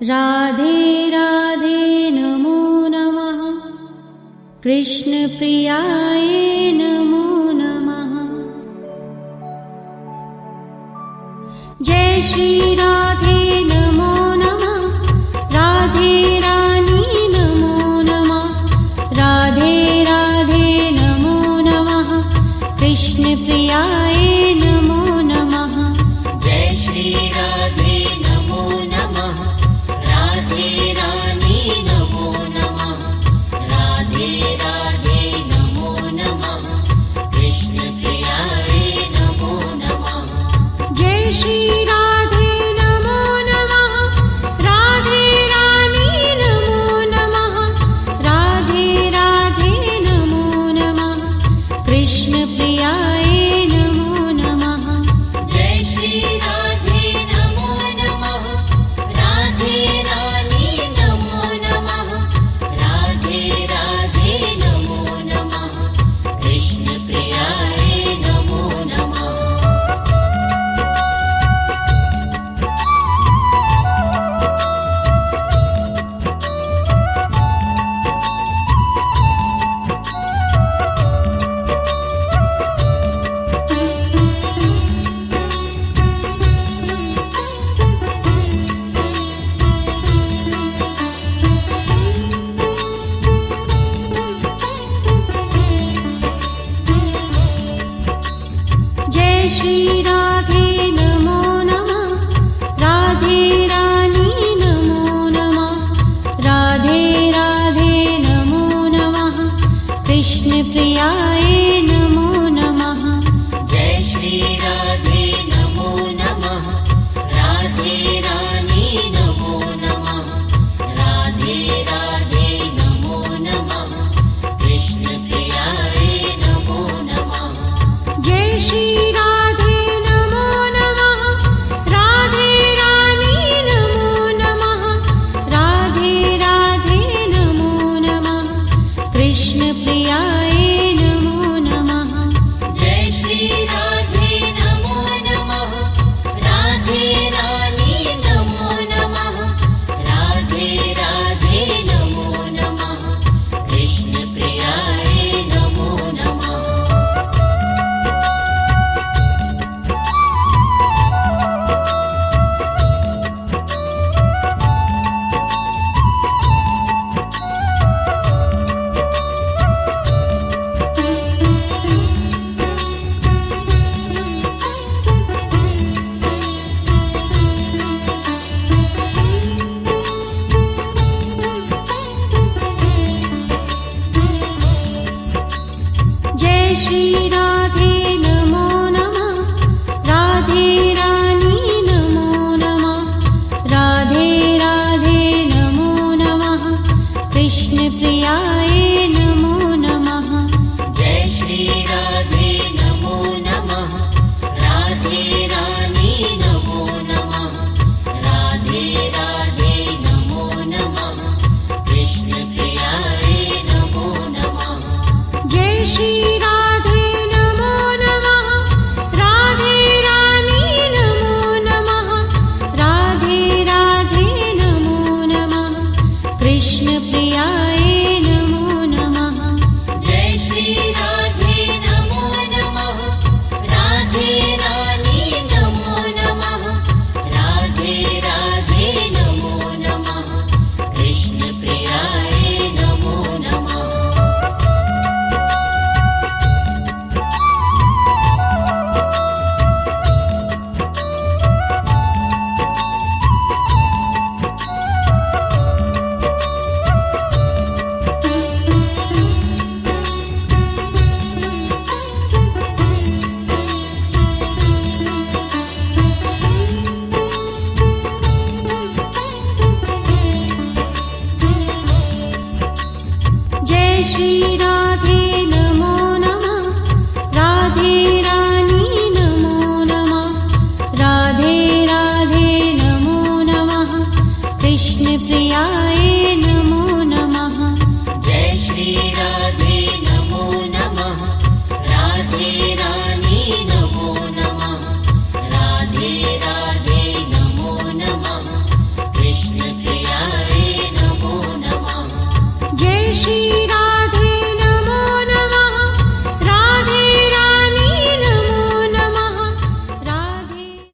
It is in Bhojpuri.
राधे राधे नमो नमः। कृष्ण प्रियाय नमो नमः। जय श्री राधे नमो नमः। राधे रानी नमो नमः। राधे राधे नमो नमः। कृष्ण प्रियाय नमो नमः। जय श्री राधे नमो नमः। राधे रानी नमो नमः। राधे राधे नमो नमः। कृष्ण प्रियाय नमो नमः। जय श्री राधे नमो नमः। राधे रानी नमो नमः। राधे राधे नमो नमः। कृष्ण प्रियाय नमो नमः। जय श्री राधे नमो नमः। राधे रानी नमो नमः। राधे राधे नमो नमः। कृष्ण प्रियाय नमो नमः। जय श्री राधे नमो नमः। राधे रानी नमो नमः। राधे राधे नमो नमः। कृष्ण प्रियाय